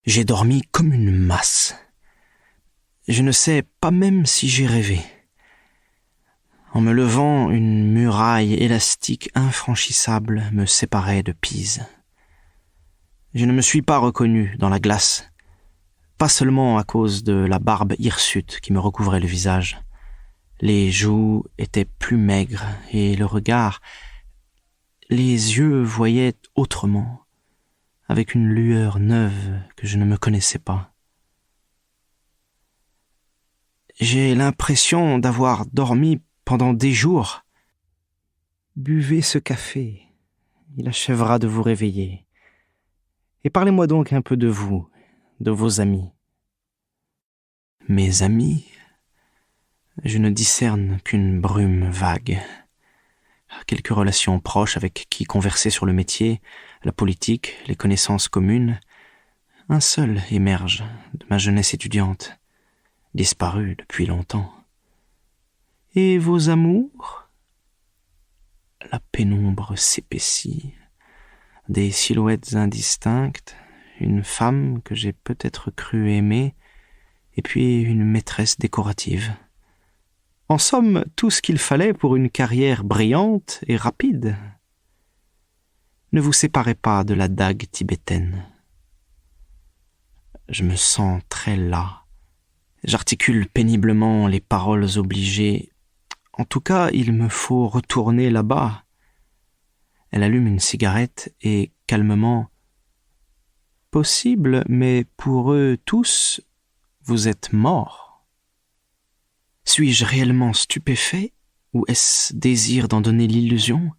J'ai dormi comme une masse. Je ne sais pas même si j'ai rêvé. En me levant, une muraille élastique infranchissable me séparait de Pise. Je ne me suis pas reconnu dans la glace, pas seulement à cause de la barbe hirsute qui me recouvrait le visage. Les joues étaient plus maigres et le regard, les yeux voyaient autrement, avec une lueur neuve que je ne me connaissais pas. J'ai l'impression d'avoir dormi pendant des jours. Buvez ce café, il achèvera de vous réveiller. Et parlez-moi donc un peu de vous, de vos amis. Mes amis, je ne discerne qu'une brume vague. Quelques relations proches avec qui converser sur le métier, la politique, les connaissances communes. Un seul émerge de ma jeunesse étudiante, disparu depuis longtemps. Et vos amours? La pénombre s'épaissit. Des silhouettes indistinctes, une femme que j'ai peut-être cru aimer, et puis une maîtresse décorative. En somme, tout ce qu'il fallait pour une carrière brillante et rapide. Ne vous séparez pas de la dague tibétaine. Je me sens très las. J'articule péniblement les paroles obligées. En tout cas, il me faut retourner là-bas. Elle allume une cigarette et, calmement, « Possible, mais pour eux tous, vous êtes morts. » Suis-je réellement stupéfait, ou est-ce désir d'en donner l'illusion?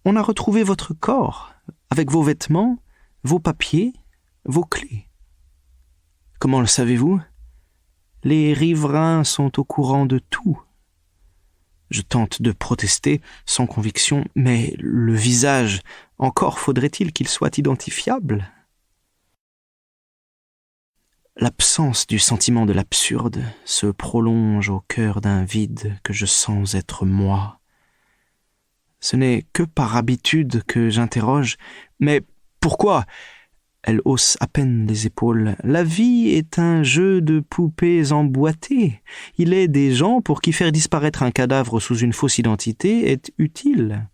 On a retrouvé votre corps, avec vos vêtements, vos papiers, vos clés. Comment le savez-vous? Les riverains sont au courant de tout. Je tente de protester, sans conviction, mais le visage, encore faudrait-il qu'il soit identifiable? L'absence du sentiment de l'absurde se prolonge au cœur d'un vide que je sens être moi. Ce n'est que par habitude que j'interroge « Mais pourquoi ?» Elle hausse à peine les épaules. « La vie est un jeu de poupées emboîtées. Il est des gens pour qui faire disparaître un cadavre sous une fausse identité est utile.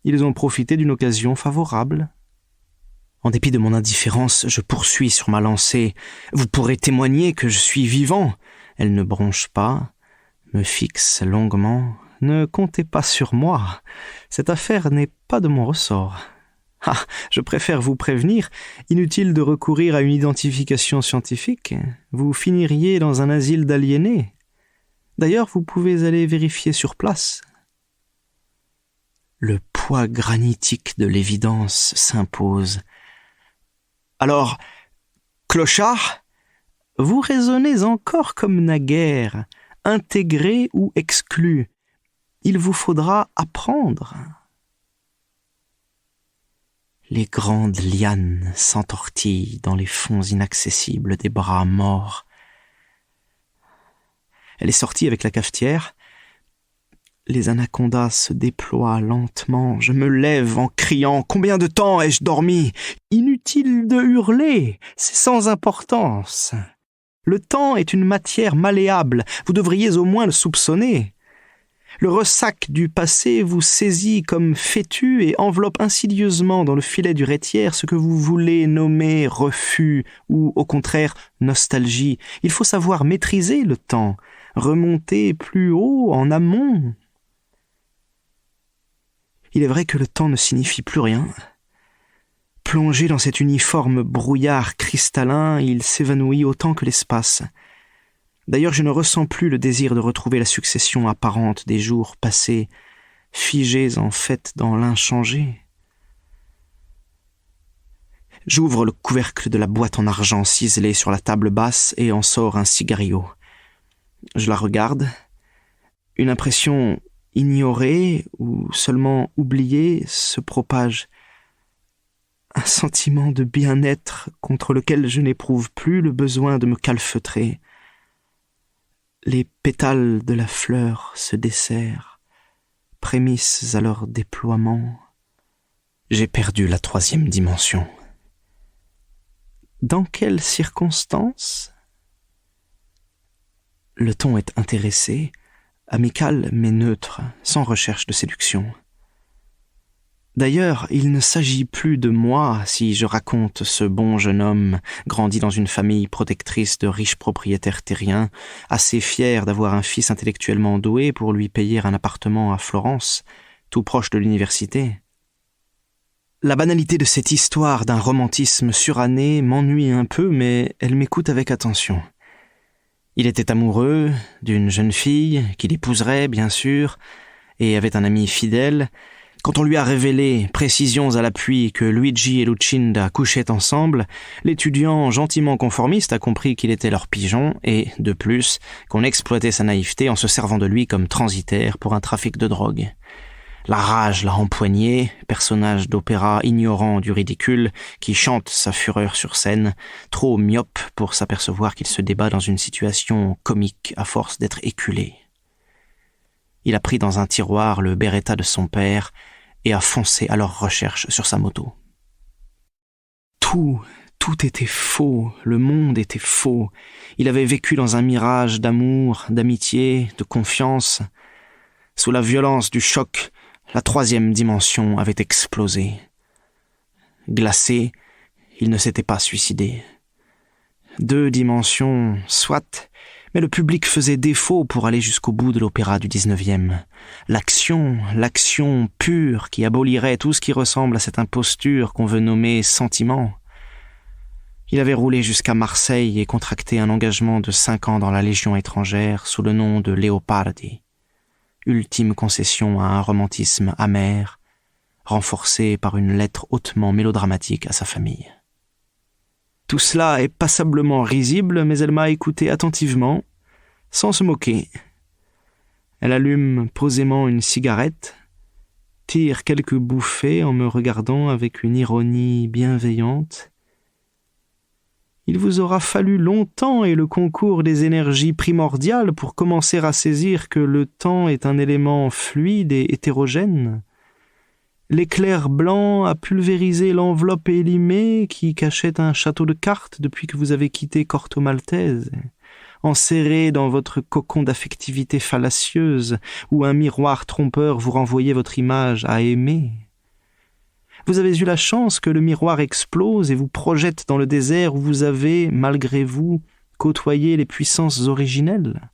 Ils ont profité d'une occasion favorable. » En dépit de mon indifférence, je poursuis sur ma lancée. « Vous pourrez témoigner que je suis vivant. » Elle ne bronche pas, me fixe longuement. « Ne comptez pas sur moi. Cette affaire n'est pas de mon ressort. » Ah, je préfère vous prévenir, inutile de recourir à une identification scientifique. Vous finiriez dans un asile d'aliénés. D'ailleurs, vous pouvez aller vérifier sur place. Le poids granitique de l'évidence s'impose. Alors, clochard, vous raisonnez encore comme naguère, intégré ou exclu. Il vous faudra apprendre. Les grandes lianes s'entortillent dans les fonds inaccessibles des bras morts. Elle est sortie avec la cafetière. Les anacondas se déploient lentement. Je me lève en criant « Combien de temps ai-je dormi ?» Inutile de hurler, c'est sans importance. Le temps est une matière malléable, vous devriez au moins le soupçonner. Le ressac du passé vous saisit comme fétu et enveloppe insidieusement dans le filet du rétiaire ce que vous voulez nommer refus ou, au contraire, nostalgie. Il faut savoir maîtriser le temps, remonter plus haut, en amont. Il est vrai que le temps ne signifie plus rien. Plongé dans cet uniforme brouillard cristallin, il s'évanouit autant que l'espace. D'ailleurs, je ne ressens plus le désir de retrouver la succession apparente des jours passés, figés en fait dans l'inchangé. J'ouvre le couvercle de la boîte en argent ciselée sur la table basse et en sors un cigario. Je la regarde. Une impression ignorée ou seulement oubliée se propage. Un sentiment de bien-être contre lequel je n'éprouve plus le besoin de me calfeutrer. Les pétales de la fleur se desserrent, prémices à leur déploiement. J'ai perdu la 3e dimension. Dans quelles circonstances? Le ton est intéressé, amical mais neutre, sans recherche de séduction. D'ailleurs, il ne s'agit plus de moi si je raconte ce bon jeune homme, grandi dans une famille protectrice de riches propriétaires terriens, assez fier d'avoir un fils intellectuellement doué pour lui payer un appartement à Florence, tout proche de l'université. La banalité de cette histoire d'un romantisme suranné m'ennuie un peu, mais elle m'écoute avec attention. Il était amoureux d'une jeune fille, qu'il épouserait, bien sûr, et avait un ami fidèle. Quand on lui a révélé, précisions à l'appui, que Luigi et Lucinda couchaient ensemble, l'étudiant gentiment conformiste a compris qu'il était leur pigeon et, de plus, qu'on exploitait sa naïveté en se servant de lui comme transitaire pour un trafic de drogue. La rage l'a empoigné, personnage d'opéra ignorant du ridicule, qui chante sa fureur sur scène, trop myope pour s'apercevoir qu'il se débat dans une situation comique à force d'être éculé. Il a pris dans un tiroir le Beretta de son père et a foncé à leur recherche sur sa moto. Tout était faux, le monde était faux. Il avait vécu dans un mirage d'amour, d'amitié, de confiance. Sous la violence du choc, la troisième dimension avait explosé. Glacé, il ne s'était pas suicidé. 2 dimensions, soit, mais le public faisait défaut pour aller jusqu'au bout de l'opéra du 19e. L'action pure qui abolirait tout ce qui ressemble à cette imposture qu'on veut nommer sentiment. Il avait roulé jusqu'à Marseille et contracté un engagement de 5 ans dans la Légion étrangère sous le nom de Leopardi. Ultime concession à un romantisme amer, renforcé par une lettre hautement mélodramatique à sa famille. Tout cela est passablement risible, mais elle m'a écouté attentivement, sans se moquer. Elle allume posément une cigarette, tire quelques bouffées en me regardant avec une ironie bienveillante. Il vous aura fallu longtemps et le concours des énergies primordiales pour commencer à saisir que le temps est un élément fluide et hétérogène. L'éclair blanc a pulvérisé l'enveloppe élimée qui cachait un château de cartes depuis que vous avez quitté Corto Maltese, enserré dans votre cocon d'affectivité fallacieuse où un miroir trompeur vous renvoyait votre image à aimer. Vous avez eu la chance que le miroir explose et vous projette dans le désert où vous avez, malgré vous, côtoyé les puissances originelles.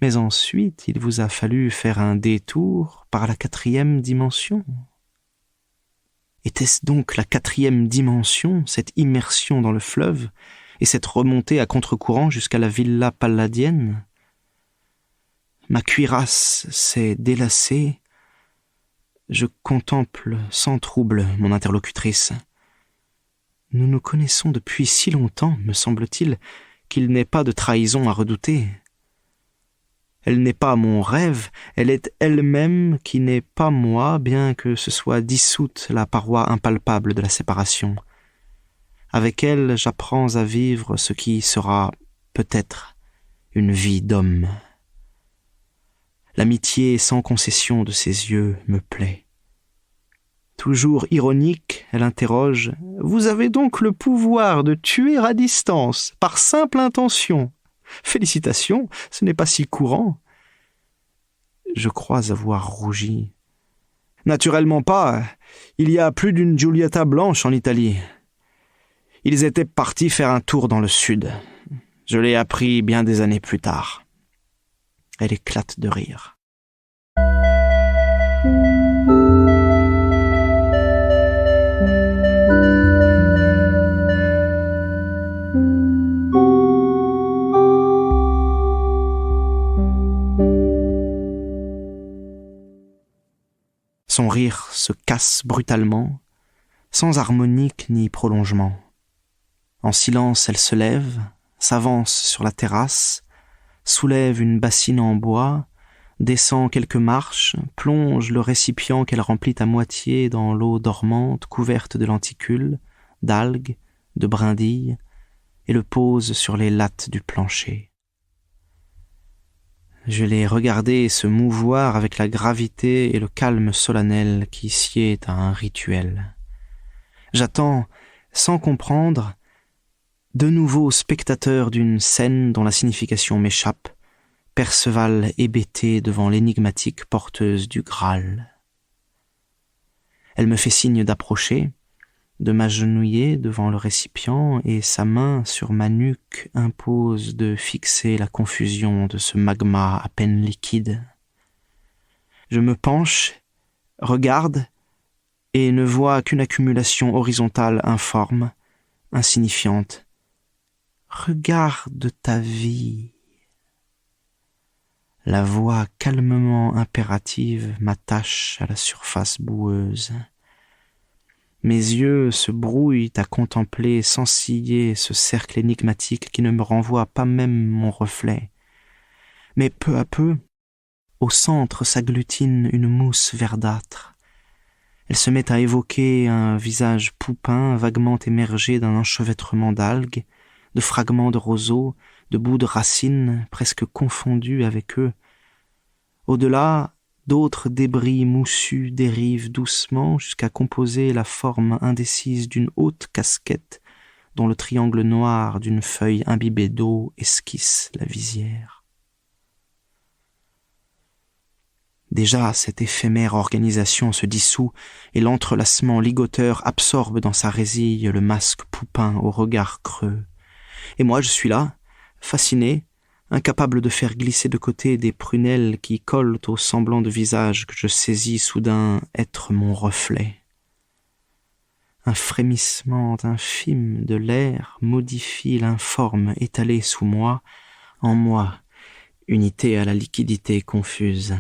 Mais ensuite, il vous a fallu faire un détour par la 4e dimension. Était-ce donc la 4e dimension, cette immersion dans le fleuve, et cette remontée à contre-courant jusqu'à la villa palladienne? Ma cuirasse s'est délacée. Je contemple sans trouble mon interlocutrice. Nous nous connaissons depuis si longtemps, me semble-t-il, qu'il n'est pas de trahison à redouter. Elle n'est pas mon rêve, elle est elle-même qui n'est pas moi, bien que ce soit dissoute la paroi impalpable de la séparation. Avec elle, j'apprends à vivre ce qui sera, peut-être, une vie d'homme. L'amitié sans concession de ses yeux me plaît. Toujours ironique, elle interroge « Vous avez donc le pouvoir de tuer à distance, par simple intention. Félicitations, ce n'est pas si courant. » Je crois avoir rougi. « Naturellement pas. Il y a plus d'une Giulietta blanche en Italie. Ils étaient partis faire un tour dans le sud. Je l'ai appris bien des années plus tard. » Elle éclate de rire. Son rire se casse brutalement, sans harmonique ni prolongement. En silence, elle se lève, s'avance sur la terrasse, soulève une bassine en bois, descend quelques marches, plonge le récipient qu'elle remplit à moitié dans l'eau dormante couverte de lenticules, d'algues, de brindilles, et le pose sur les lattes du plancher. Je l'ai regardé se mouvoir avec la gravité et le calme solennel qui sied à un rituel. J'attends, sans comprendre, De nouveau spectateur d'une scène dont la signification m'échappe, Perceval hébété devant l'énigmatique porteuse du Graal. Elle me fait signe d'approcher, de m'agenouiller devant le récipient, et sa main sur ma nuque impose de fixer la confusion de ce magma à peine liquide. Je me penche, regarde, et ne vois qu'une accumulation horizontale informe, insignifiante. Regarde ta vie. La voix calmement impérative m'attache à la surface boueuse. Mes yeux se brouillent à contempler sans ciller ce cercle énigmatique qui ne me renvoie pas même mon reflet. Mais peu à peu, au centre s'agglutine une mousse verdâtre. Elle se met à évoquer un visage poupin vaguement émergé d'un enchevêtrement d'algues, de fragments de roseaux, de bouts de racines presque confondus avec eux. Au-delà, d'autres débris moussus dérivent doucement jusqu'à composer la forme indécise d'une haute casquette dont le triangle noir d'une feuille imbibée d'eau esquisse la visière. Déjà, cette éphémère organisation se dissout et l'entrelacement ligoteur absorbe dans sa résille le masque poupin au regard creux. Et moi, je suis là, fasciné, incapable de faire glisser de côté des prunelles qui collent au semblant de visage que je saisis soudain être mon reflet. Un frémissement infime de l'air modifie l'informe étalé sous moi, en moi, unité à la liquidité confuse.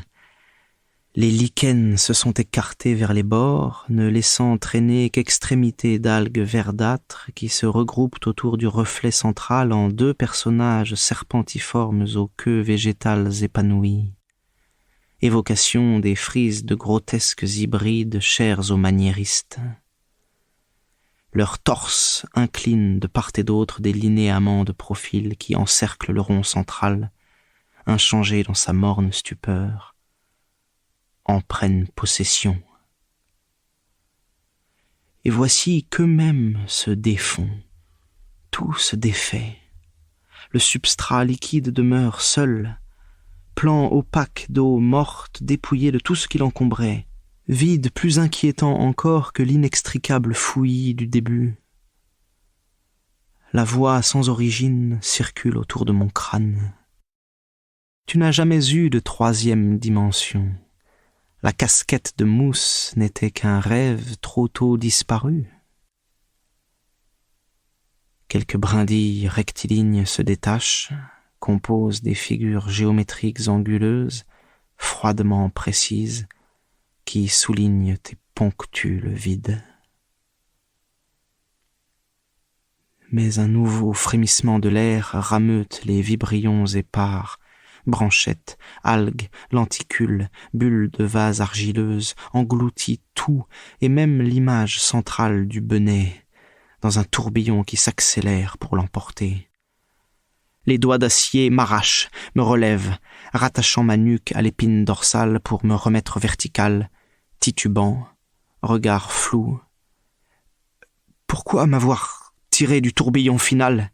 Les lichens se sont écartés vers les bords, ne laissant traîner qu'extrémités d'algues verdâtres qui se regroupent autour du reflet central en deux personnages serpentiformes aux queues végétales épanouies. Évocation des frises de grotesques hybrides chers aux maniéristes. Leurs torses inclinent de part et d'autre des linéaments de profil qui encerclent le rond central, inchangé dans sa morne stupeur, en prennent possession. Et voici qu'eux-mêmes se défont, tout se défait. Le substrat liquide demeure seul, plan opaque d'eau morte dépouillé de tout ce qui l'encombrait, vide plus inquiétant encore que l'inextricable fouillis du début. La voix sans origine circule autour de mon crâne. Tu n'as jamais eu de troisième dimension. La casquette de mousse n'était qu'un rêve trop tôt disparu. Quelques brindilles rectilignes se détachent, composent des figures géométriques anguleuses, froidement précises, qui soulignent et ponctuent le vide. Mais un nouveau frémissement de l'air rameute les vibrions épars, branchettes, algues, lenticules, bulles de vase argileuse, engloutit tout, et même l'image centrale du Benet, dans un tourbillon qui s'accélère pour l'emporter. Les doigts d'acier m'arrachent, me relèvent, rattachant ma nuque à l'épine dorsale pour me remettre vertical, titubant, regard flou. Pourquoi m'avoir tiré du tourbillon final ?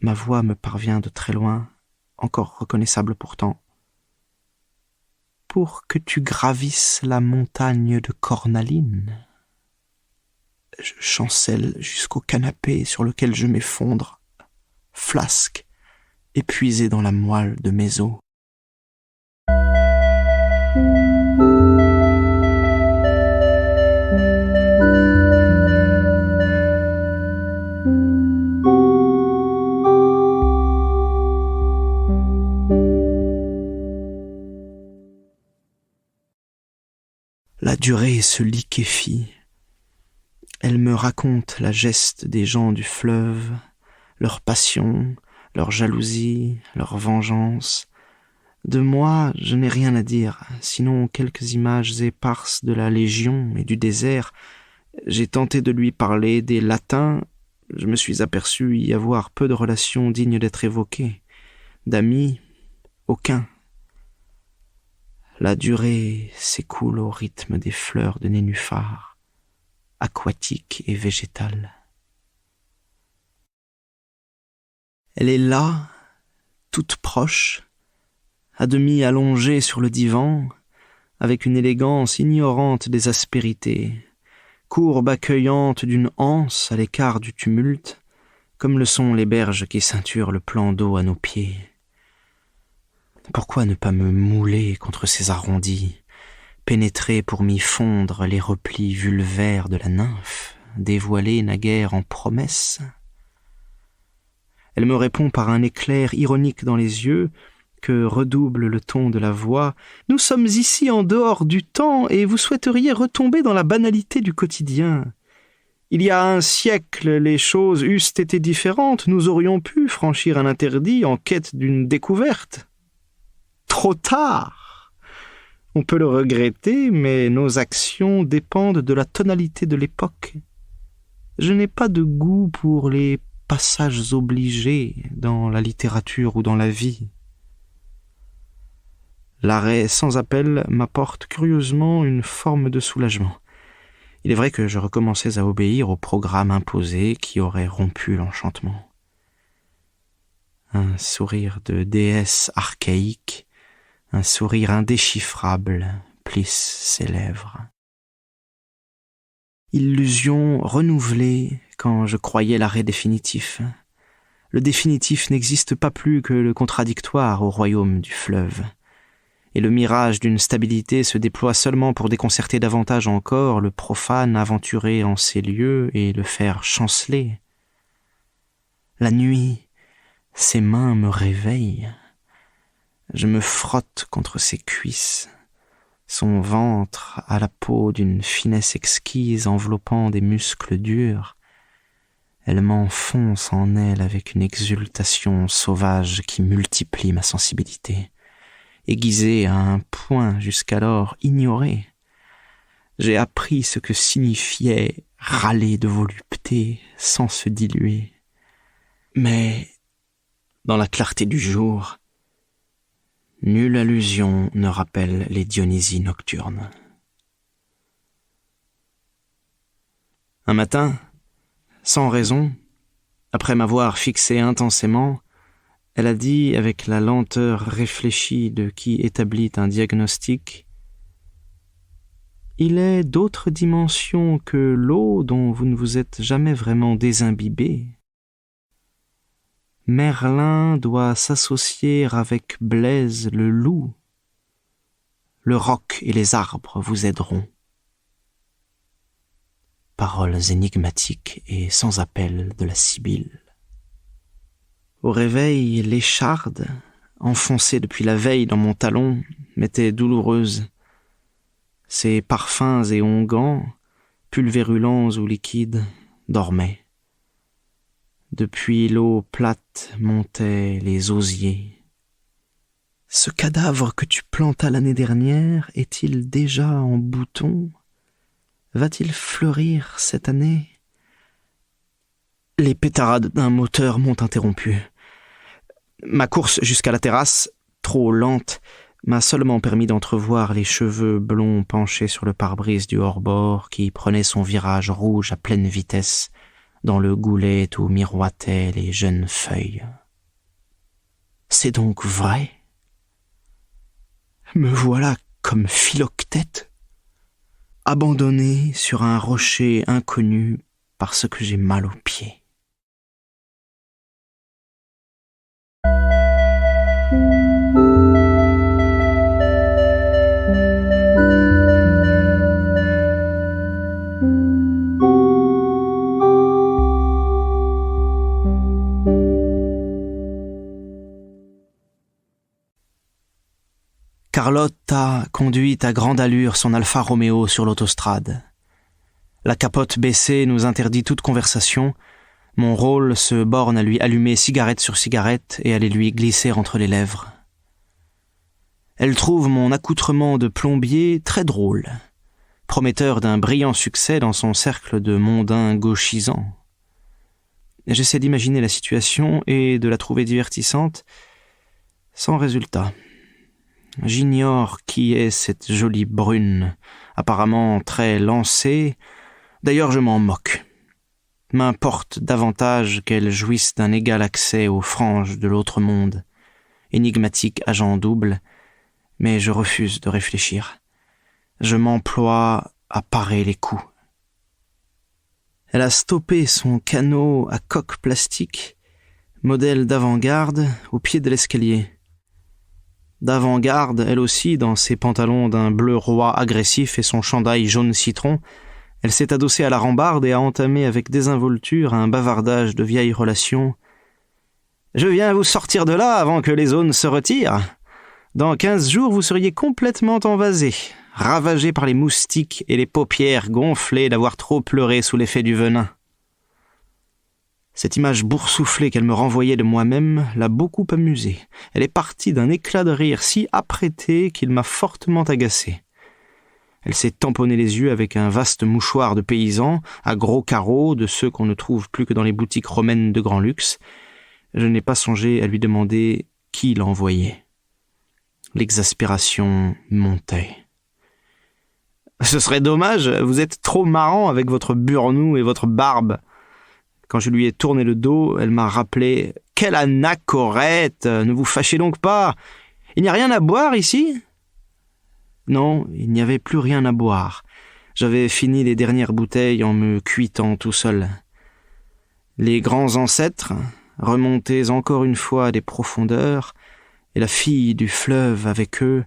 Ma voix me parvient de très loin, encore reconnaissable pourtant. Pour que tu gravisses la montagne de cornaline. Je chancelle jusqu'au canapé sur lequel je m'effondre, flasque, épuisé dans la moelle de mes os. La durée se liquéfie. Elle me raconte la geste des gens du fleuve, leur passion, leur jalousie, leur vengeance. De moi, je n'ai rien à dire, sinon quelques images éparses de la Légion et du désert. J'ai tenté de lui parler des latins, je me suis aperçu y avoir peu de relations dignes d'être évoquées. D'amis, aucun. La durée s'écoule au rythme des fleurs de nénuphar, aquatiques et végétales. Elle est là, toute proche, à demi allongée sur le divan, avec une élégance ignorante des aspérités, courbe accueillante d'une anse à l'écart du tumulte, comme le sont les berges qui ceinturent le plan d'eau à nos pieds. Pourquoi ne pas me mouler contre ces arrondis, pénétrer pour m'y fondre les replis vulvaires de la nymphe, dévoilés naguère en promesse? Elle me répond par un éclair ironique dans les yeux, que redouble le ton de la voix. « Nous sommes ici en dehors du temps et vous souhaiteriez retomber dans la banalité du quotidien. Il y a un siècle, les choses eussent été différentes. Nous aurions pu franchir un interdit en quête d'une découverte. Trop tard! On peut le regretter, mais nos actions dépendent de la tonalité de l'époque. Je n'ai pas de goût pour les passages obligés dans la littérature ou dans la vie. L'arrêt sans appel m'apporte curieusement une forme de soulagement. Il est vrai que je recommençais à obéir au programme imposé qui aurait rompu l'enchantement. Un sourire de déesse archaïque, un sourire indéchiffrable plisse ses lèvres. Illusion renouvelée quand je croyais l'arrêt définitif. Le définitif n'existe pas plus que le contradictoire au royaume du fleuve. Et le mirage d'une stabilité se déploie seulement pour déconcerter davantage encore le profane aventuré en ces lieux et le faire chanceler. La nuit, ses mains me réveillent. Je me frotte contre ses cuisses, son ventre à la peau d'une finesse exquise enveloppant des muscles durs. Elle m'enfonce en elle avec une exultation sauvage qui multiplie ma sensibilité. Aiguisée à un point jusqu'alors ignoré, j'ai appris ce que signifiait râler de volupté sans se diluer. Mais, dans la clarté du jour, nulle allusion ne rappelle les Dionysies nocturnes. Un matin, sans raison, après m'avoir fixé intensément, elle a dit avec la lenteur réfléchie de qui établit un diagnostic: « Il est d'autres dimensions que l'eau dont vous ne vous êtes jamais vraiment désimbibé. Merlin doit s'associer avec Blaise le loup. Le roc et les arbres vous aideront. » Paroles énigmatiques et sans appel de la sibylle. Au réveil, l'écharde, enfoncée depuis la veille dans mon talon, m'était douloureuse. Ses parfums et onguents, pulvérulents ou liquides, dormaient. Depuis l'eau plate montaient les osiers. Ce cadavre que tu plantas l'année dernière est-il déjà en bouton? Va-t-il fleurir cette année? Les pétarades d'un moteur m'ont interrompu. Ma course jusqu'à la terrasse, trop lente, m'a seulement permis d'entrevoir les cheveux blonds penchés sur le pare-brise du hors-bord qui prenait son virage rouge à pleine vitesse dans le goulet où miroitaient les jeunes feuilles. C'est donc vrai? Me voilà comme Philoctète, abandonné sur un rocher inconnu parce que j'ai mal aux pieds. Carlotta conduit à grande allure son Alfa Romeo sur l'autostrade. La capote baissée nous interdit toute conversation. Mon rôle se borne à lui allumer cigarette sur cigarette et à les lui glisser entre les lèvres. Elle trouve mon accoutrement de plombier très drôle, prometteur d'un brillant succès dans son cercle de mondains gauchisants. J'essaie d'imaginer la situation et de la trouver divertissante, sans résultat. J'ignore qui est cette jolie brune, apparemment très lancée. D'ailleurs, je m'en moque. M'importe davantage qu'elle jouisse d'un égal accès aux franges de l'autre monde. Énigmatique agent double, mais je refuse de réfléchir. Je m'emploie à parer les coups. Elle a stoppé son canot à coque plastique, modèle d'avant-garde, au pied de l'escalier. D'avant-garde, elle aussi, dans ses pantalons d'un bleu roi agressif et son chandail jaune citron, elle s'est adossée à la rambarde et a entamé avec désinvolture un bavardage de vieilles relations. « Je viens vous sortir de là avant que les zones se retirent. Dans 15 jours, vous seriez complètement envasé, ravagé par les moustiques et les paupières gonflées d'avoir trop pleuré sous l'effet du venin. » Cette image boursouflée qu'elle me renvoyait de moi-même l'a beaucoup amusée. Elle est partie d'un éclat de rire si apprêté qu'il m'a fortement agacé. Elle s'est tamponnée les yeux avec un vaste mouchoir de paysan, à gros carreaux, de ceux qu'on ne trouve plus que dans les boutiques romaines de grand luxe. Je n'ai pas songé à lui demander qui l'envoyait. L'exaspération montait. « Ce serait dommage, vous êtes trop marrant avec votre burnou et votre barbe. » Quand je lui ai tourné le dos, elle m'a rappelé « Quelle anachorète! Ne vous fâchez donc pas! Il n'y a rien à boire ici ?» Non, il n'y avait plus rien à boire. J'avais fini les dernières bouteilles en me cuitant tout seul. Les grands ancêtres, remontés encore une fois des profondeurs, et la fille du fleuve avec eux,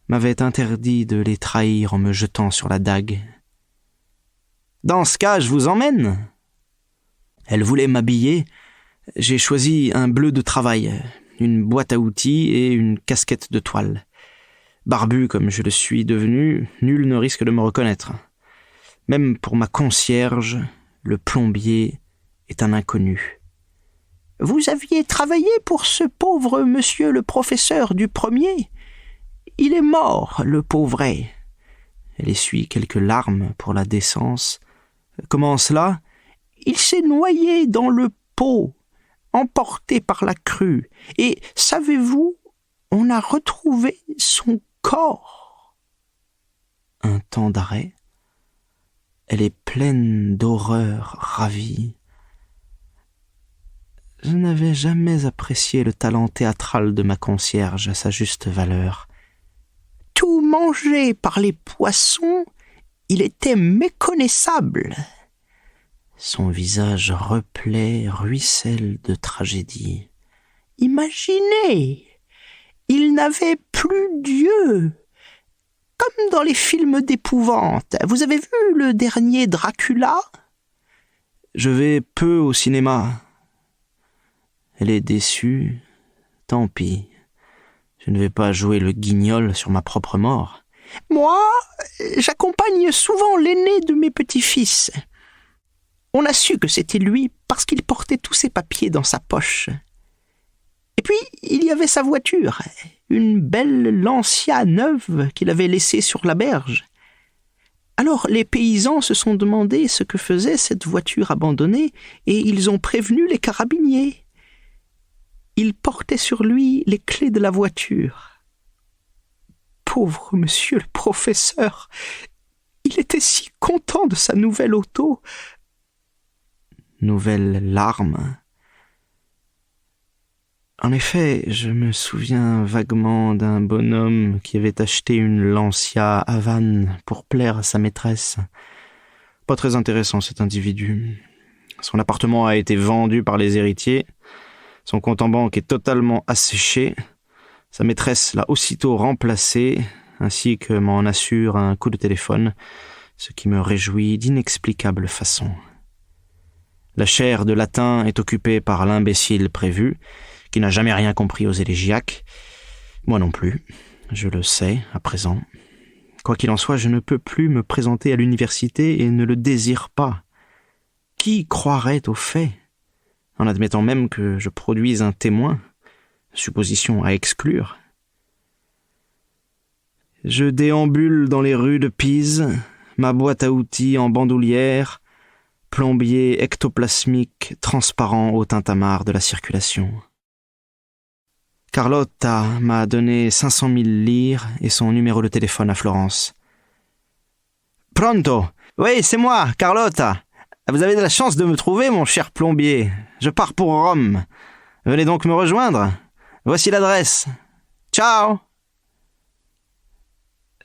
m'avaient interdit de les trahir en me jetant sur la dague. « Dans ce cas, je vous emmène !» Elle voulait m'habiller. J'ai choisi un bleu de travail, une boîte à outils et une casquette de toile. Barbu comme je le suis devenu, nul ne risque de me reconnaître. Même pour ma concierge, le plombier est un inconnu. « Vous aviez travaillé pour ce pauvre monsieur le professeur du premier ? Il est mort, le pauvret. » Elle essuie quelques larmes pour la décence. « Comment cela ? Il s'est noyé dans le pot, emporté par la crue. Et, savez-vous, on a retrouvé son corps. » Un temps d'arrêt. Elle est pleine d'horreur ravie. Je n'avais jamais apprécié le talent théâtral de ma concierge à sa juste valeur. Tout mangé par les poissons, il était méconnaissable. Son visage replet ruisselle de tragédie. Imaginez, il n'avait plus d'yeux, comme dans les films d'épouvante. Vous avez vu le dernier Dracula ? Je vais peu au cinéma. Elle est déçue. Tant pis. Je ne vais pas jouer le guignol sur ma propre mort. Moi, j'accompagne souvent l'aîné de mes petits-fils. On a su que c'était lui parce qu'il portait tous ses papiers dans sa poche. Et puis, il y avait sa voiture, une belle Lancia neuve qu'il avait laissée sur la berge. Alors les paysans se sont demandé ce que faisait cette voiture abandonnée et ils ont prévenu les carabiniers. Il portait sur lui les clés de la voiture. Pauvre monsieur le professeur, il était si content de sa nouvelle auto. Nouvelle larme. En effet, je me souviens vaguement d'un bonhomme qui avait acheté une Lancia Havane pour plaire à sa maîtresse. Pas très intéressant cet individu. Son appartement a été vendu par les héritiers. Son compte en banque est totalement asséché. Sa maîtresse l'a aussitôt remplacé, ainsi que m'en assure un coup de téléphone, ce qui me réjouit d'inexplicable façon. La chaire de latin est occupée par l'imbécile prévu, qui n'a jamais rien compris aux élégiaques. Moi non plus, je le sais à présent. Quoi qu'il en soit, je ne peux plus me présenter à l'université et ne le désire pas. Qui croirait aux faits, en admettant même que je produise un témoin, supposition à exclure? Je déambule dans les rues de Pise, ma boîte à outils en bandoulière, plombier ectoplasmique transparent au tintamarre de la circulation. Carlotta m'a donné 500 000 lire et son numéro de téléphone à Florence. « Pronto! Oui, c'est moi, Carlotta! Vous avez de la chance de me trouver, mon cher plombier. Je pars pour Rome. Venez donc me rejoindre. Voici l'adresse. Ciao!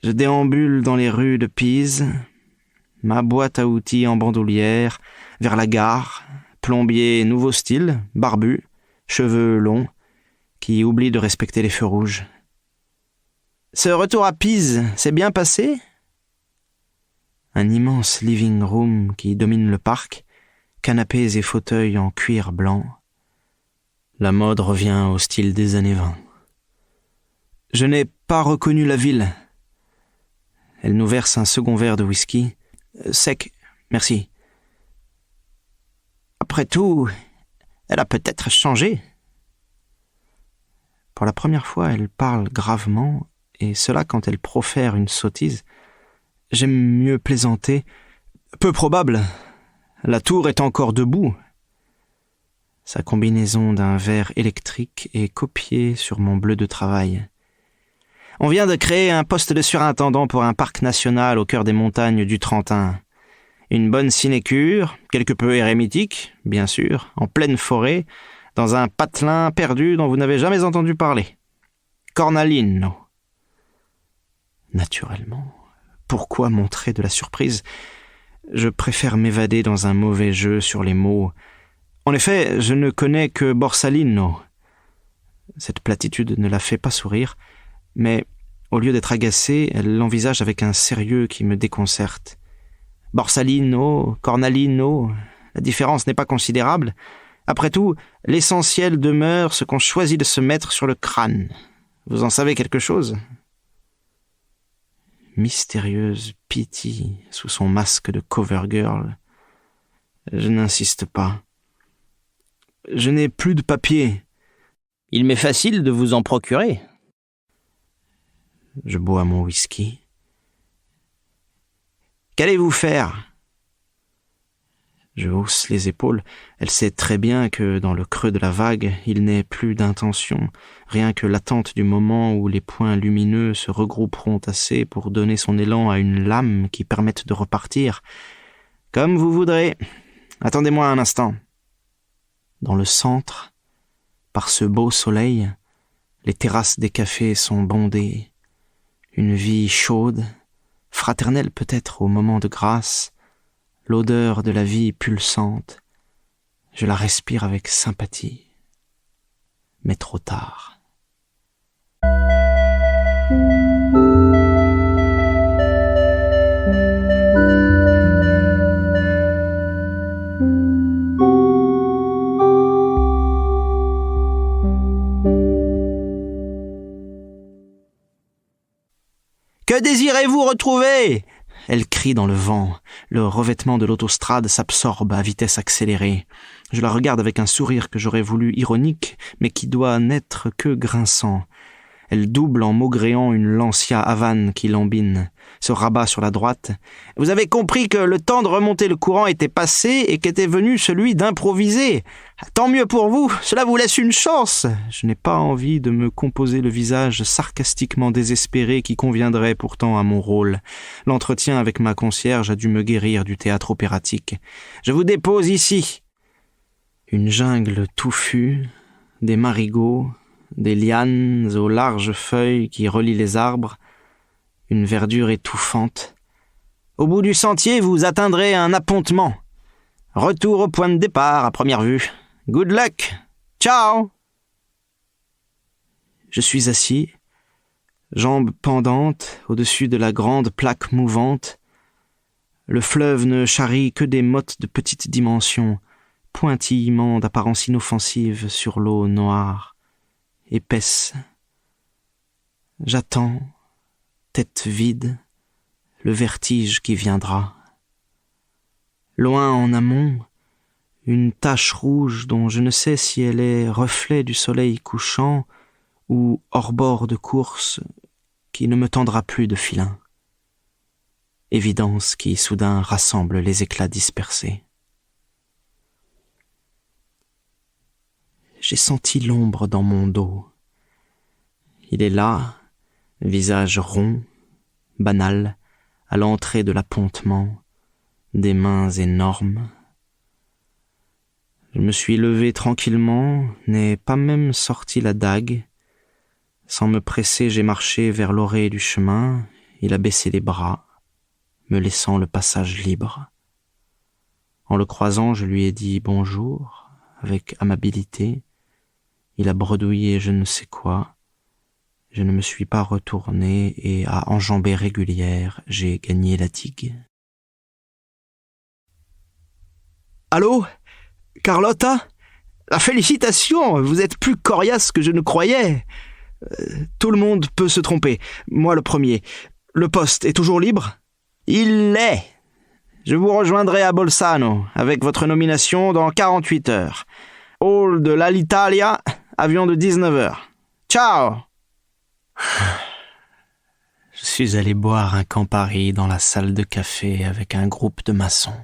Je déambule dans les rues de Pise, ma boîte à outils en bandoulière, vers la gare, plombier nouveau style, barbu, cheveux longs, qui oublie de respecter les feux rouges. Ce retour à Pise s'est bien passé? Un immense living room qui domine le parc, canapés et fauteuils en cuir blanc. La mode revient au style des années 20. Je n'ai pas reconnu la ville. Elle nous verse un second verre de whisky. Sec, merci. Après tout, elle a peut-être changé. Pour la première fois, elle parle gravement, et cela quand elle profère une sottise. J'aime mieux plaisanter. Peu probable. La tour est encore debout. Sa combinaison d'un verre électrique est copiée sur mon bleu de travail. On vient de créer un poste de surintendant pour un parc national au cœur des montagnes du Trentin. Une bonne sinécure, quelque peu érémitique, bien sûr, en pleine forêt, dans un patelin perdu dont vous n'avez jamais entendu parler. Cornalino. Naturellement. Pourquoi montrer de la surprise? Je préfère m'évader dans un mauvais jeu sur les mots. En effet, je ne connais que Borsalino. Cette platitude ne la fait pas sourire, mais au lieu d'être agacée, elle l'envisage avec un sérieux qui me déconcerte. Borsalino, Cornalino, la différence n'est pas considérable. Après tout, l'essentiel demeure ce qu'on choisit de se mettre sur le crâne. Vous en savez quelque chose? Mystérieuse Pitty sous son masque de cover girl. Je n'insiste pas. Je n'ai plus de papier. Il m'est facile de vous en procurer. Je bois mon whisky. Qu'allez-vous faire? Je hausse les épaules. Elle sait très bien que dans le creux de la vague, il n'est plus d'intention, rien que l'attente du moment où les points lumineux se regrouperont assez pour donner son élan à une lame qui permette de repartir. Comme vous voudrez. Attendez-moi un instant. Dans le centre, par ce beau soleil, les terrasses des cafés sont bondées. Une vie chaude, fraternelle peut-être au moment de grâce, l'odeur de la vie pulsante. Je la respire avec sympathie. Mais trop tard. Que désirez-vous retrouver? Elle crie dans le vent. Le revêtement de l'autostrade s'absorbe à vitesse accélérée. Je la regarde avec un sourire que j'aurais voulu ironique, mais qui doit n'être que grinçant. Elle double en maugréant une Lancia Havane qui lambine, se rabat sur la droite. « Vous avez compris que le temps de remonter le courant était passé et qu'était venu celui d'improviser. Tant mieux pour vous, cela vous laisse une chance. » Je n'ai pas envie de me composer le visage sarcastiquement désespéré qui conviendrait pourtant à mon rôle. L'entretien avec ma concierge a dû me guérir du théâtre opératique. « Je vous dépose ici. » Une jungle touffue, des marigots, des lianes aux larges feuilles qui relient les arbres, une verdure étouffante. Au bout du sentier, vous atteindrez un appontement. Retour au point de départ à première vue. Good luck. Ciao. Je suis assis, jambes pendantes au-dessus de la grande plaque mouvante. Le fleuve ne charrie que des mottes de petite dimension, pointillements d'apparence inoffensive sur l'eau noire. Épaisse. J'attends, tête vide, le vertige qui viendra. Loin en amont, une tache rouge dont je ne sais si elle est reflet du soleil couchant ou hors-bord de course qui ne me tendra plus de filin. Évidence qui soudain rassemble les éclats dispersés. J'ai senti l'ombre dans mon dos. Il est là, visage rond, banal, à l'entrée de l'appontement, des mains énormes, Je me suis levé tranquillement, n'ai pas même sorti la dague. Sans me presser, j'ai marché vers l'orée du chemin. Il a baissé les bras, me laissant le passage libre. En le croisant, je lui ai dit bonjour, avec amabilité. Il a bredouillé je ne sais quoi. Je ne me suis pas retourné et à enjambées régulières, j'ai gagné la digue. Allô, Carlotta? La félicitation, vous êtes plus coriace que je ne croyais. Tout le monde peut se tromper, moi le premier. Le poste est toujours libre? Il l'est. Je vous rejoindrai à Bolzano, avec votre nomination dans 48 heures. Hall de l'Alitalia, avion de 19 heures. Ciao! Je suis allé boire un Campari dans la salle de café avec un groupe de maçons.